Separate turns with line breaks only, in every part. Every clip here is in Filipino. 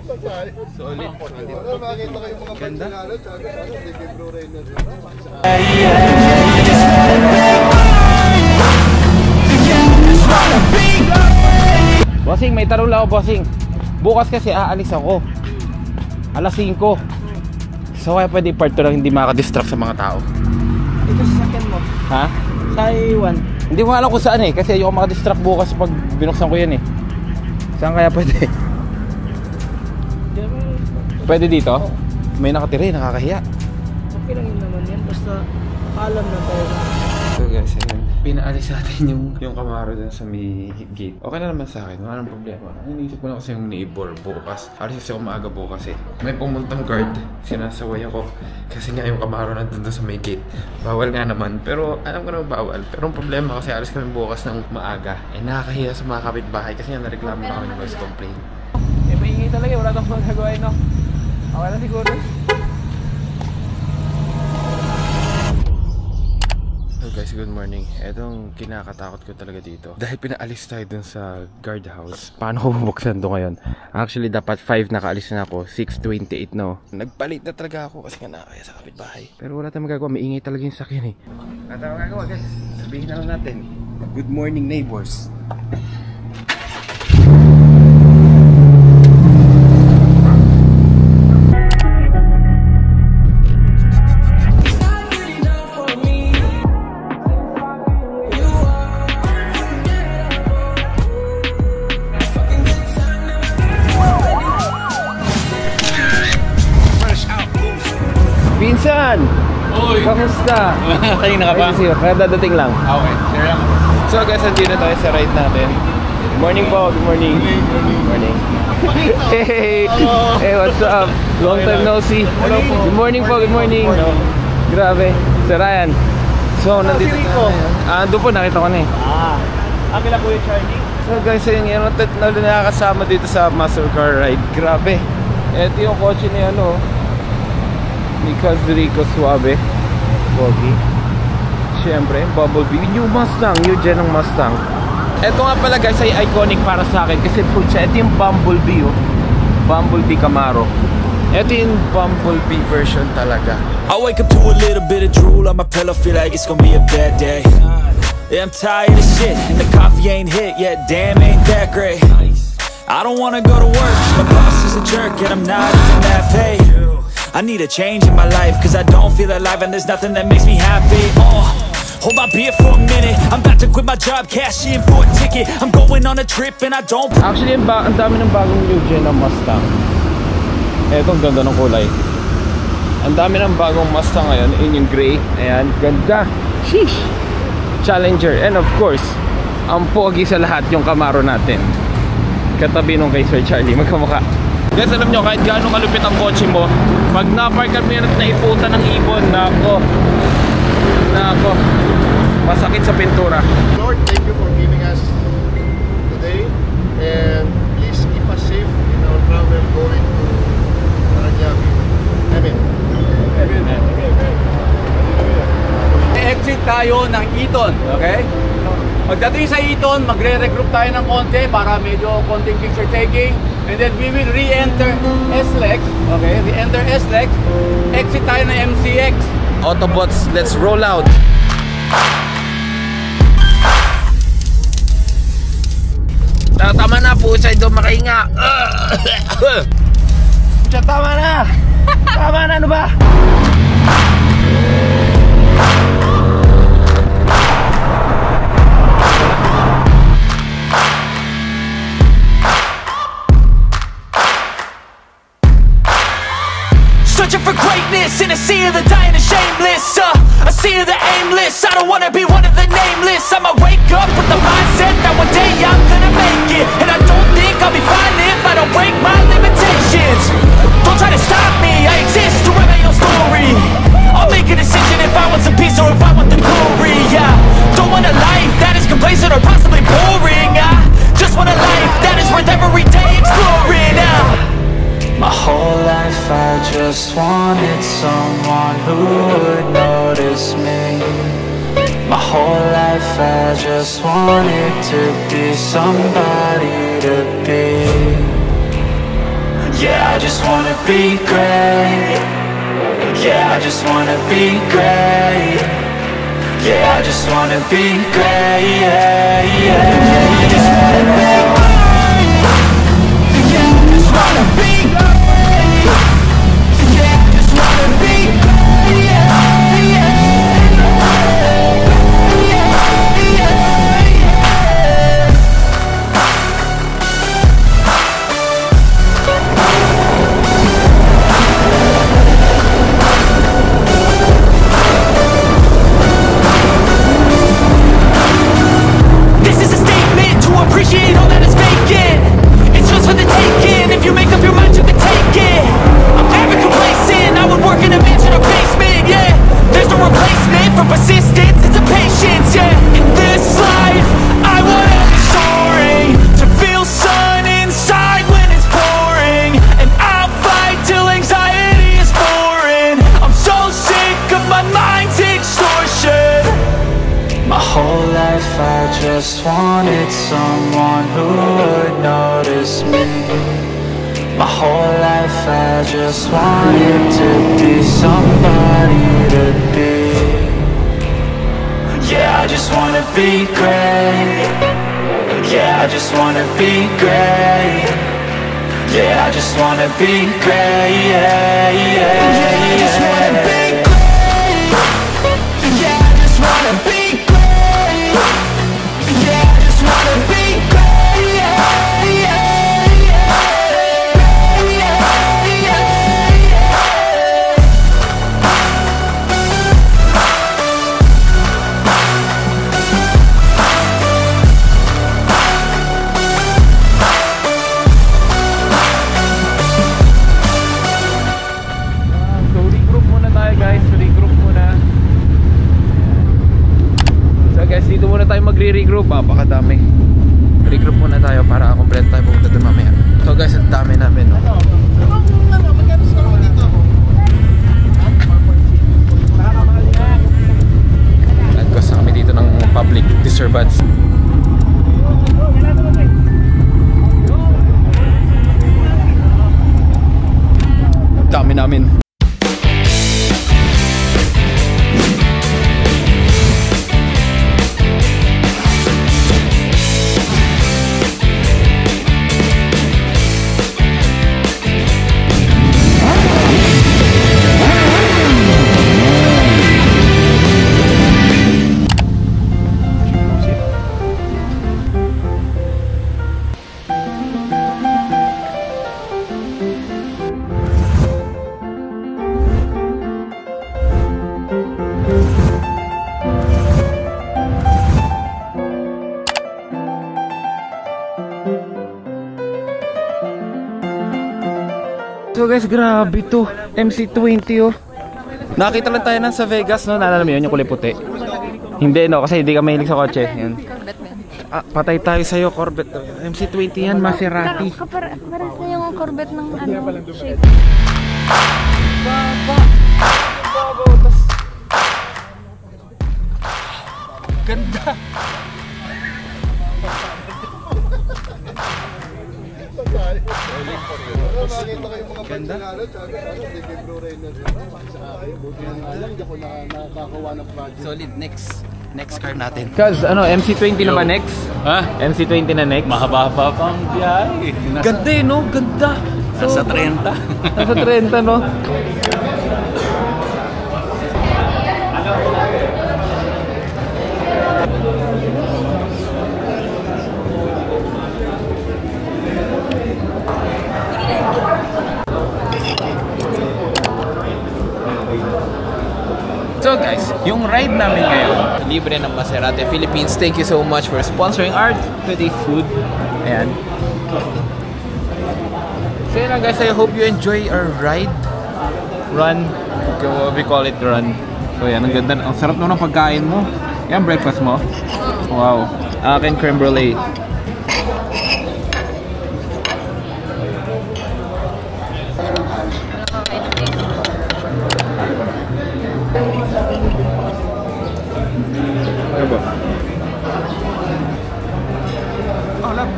Solid.
Makita kayo mga pansinalo, tsaka si Bro Rainer.
Bossing, may tarong lang ako, bossing. Bukas kasi aalis ako. Alas 5. So kaya pwede part 2 lang, hindi makaka-distract sa mga tao.
Ito sa sakyan mo?
Ha?
Sa Iwan.
Hindi ko alam kung saan eh, kasi ayoko makadistract bukas pag binuksan ko yan eh. Saan kaya pwede? Pwede dito? May nakatira, nakakahiya.
Okay lang yun naman yan, basta alam na tayo.
So guys, ayun. Pinaalis natin yung Camaro dun sa may gate. Okay na naman sa akin, wala nang problema. Iniisip ko na kasi yung neighbor bukas. Alis kasi ako maaga bukas eh. May pumuntang guard, sinasaway ako. Kasi nga yung Camaro nandun sa may gate. Bawal nga naman, pero alam ko naman bawal. Pero ang problema kasi alis kami bukas ng maaga. Eh nakakahiya sa mga kapitbahay kasi nga nareklamo na kami ng noise complaint.
Eh maingay talaga, wala tayong magagawa no? Okay na siguro.
Guys, good morning. Etong kinakatakot ko talaga dito. Dahil pinaalis tayo dun sa guardhouse. Paano ko bubuksan doon ngayon? Actually, dapat 5 nakaalis na ako. 6:28 no. Nagpalit na talaga ako kasi nga nakakaya sa kapitbahay. Pero wala tayong magagawa. Maingay talaga yung sakyan eh. Wala tayong magagawa guys. Sabihin na lang natin. Good morning neighbors. Pinsan!
Oy!
Kamusta?
Kanina ka ba?
Kaya dadating lang.
Okay, share lang.
So guys, nandito tayo sa ride natin. Good morning po, good morning. Good morning. Hey! Hey, what's up? Long time no see.
Hello po.
Good morning po, good morning. Grabe. Sir Ryan. So, nandito tayo. Doon po, nakita ko na eh.
Akila po yung Charlie.
So guys, ayun yung nakakasama dito sa muscle car ride. Grabe. Ito yung kotse ni ano, ni Rico Suave Pogi. Siyempre, Bumblebee. New Mustang, new gen ng Mustang. Ito nga pala guys ay iconic para sa akin kasi po siya, ito yung Bumblebee oh. Bumblebee Camaro. Ito yung Bumblebee version talaga.
I wake up to a little bit of drool on my pillow, feel like it's gonna be a bad day. Yeah, I'm tired of shit and the coffee ain't hit yet, damn ain't that great. I don't wanna go to work, my boss is a jerk and I'm not even that paid. I need a change in my life, cause I don't feel alive and there's nothing that makes me happy. Hold my beer for a minute, I'm about to quit my job, cash in for a ticket. I'm going on a trip and I don't...
Actually, ang dami ng bagong new gen ng Mustang. Eto, ang ganda ng kulay. Ang dami ng bagong Mustang ngayon, in yung gray. Ayan, ganda. Sheesh! Challenger, and of course, ang pogi sa lahat yung Camaro natin. Katabi nung kay Sir Charlie, magkamukha. Guys, alam nyo, kahit gaano kalupit ang kotse mo, pag na-park kami at naiputan ng ibon, nako, masakit sa pintura.
Lord, thank you for giving us today, and please keep us safe in our travel going to Paranaque. Amen. Amen.
Exit tayo ng Eton, okay? Pagdating sa Eton, magre-regroup tayo ng konti para medyo konting picture taking. And then we will re-enter SLEX, okay? Re-enter SLEX, exit tayo ng MCX.
Autobots, let's roll out! Tama na po, sa ito makahinga. Tama na! Tama na, ano ba?
Searching for greatness in a sea of the dying and shameless, a sea of the aimless. I don't wanna be one of the nameless. I'ma wake up with the mindset that one day I'm gonna make it, and I don't think I'll be fine if I don't break my limitations. Don't try to stop me, I exist to write my own story. I'll make a decision if I want some peace or if I want the glory. Yeah, don't want a life that is complacent or possibly boring. I just want a life that is worth every day exploring.
My whole life I just wanted someone who would notice me. My whole life I just wanted to be somebody to be. Yeah. I just wanna be great. Yeah, I just wanna be great. Yeah, I just wanna be great. Yeah, yeah, I just wanna be great. Yeah, I just wanna be great. Yeah, I just wanna be great. Yeah, yeah,
appreciate all that is vacant. It's just for the taking. If you make up your mind, you can take it. I'm never complacent. I would work in a mansion or basement. Yeah, there's no replacement for persistence. It's a patience. Yeah, in this life, I wanna be soaring, to feel sun inside when it's pouring, and I'll fight till anxiety is foreign. I'm so sick of my mind's extortion.
My whole life I just wanted someone who would notice me. My whole life I just wanted to be somebody to be. Yeah, I just wanna be great. Yeah, I just wanna be great. Yeah, I just wanna be great. Yeah, yeah, yeah, I just wanna be great. Yeah, I just wanna be great.
Dito muna tayo magre-regroup, napakadami. Regroup muna tayo para kompleto tayo pupunta doon mamaya. So guys, ang dami namin, no? Nagkos kami dito ng public disturbance. Ang dami namin. So guys, grabe to. MC20 oh. Nakita lang tayo sa Vegas, no? Naalala mo yun, yung kulay puti? Hindi, no? Kasi hindi ka mahilig sa kotse. Yan. Ah, patay tayo sa'yo, Corvette. MC20 yan, Maserati.
Paras na yung Corvette ng ano, shape.
Baba. Ganda. Ganda. Solid. Next car natin. Cause ano, MC20 na ba next?
Ha?
MC20 na next?
Mahaba-haba pang biyahe.
Ganda eh, no? Ganda.
Nasa 30.
Nasa 30, no? So guys, yung ride namin ngayon, libre ng Maserati Philippines. Thank you so much for sponsoring our today's food. Ayan. So yun lang guys, I hope you enjoy our ride. Run. We call it run. So yan, ang ganda. Ang sarap naman ng pagkain mo. Yan, breakfast mo. Wow. Akin creme brulee. Ano ba? Oh, love.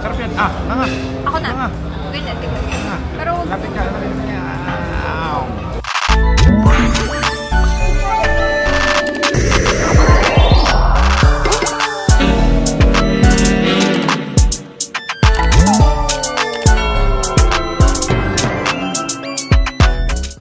Sarap yan. Ah, nanga.
Ako Ako na. Ganyan, tignan. Pero...
Lapit ka, lapit ka.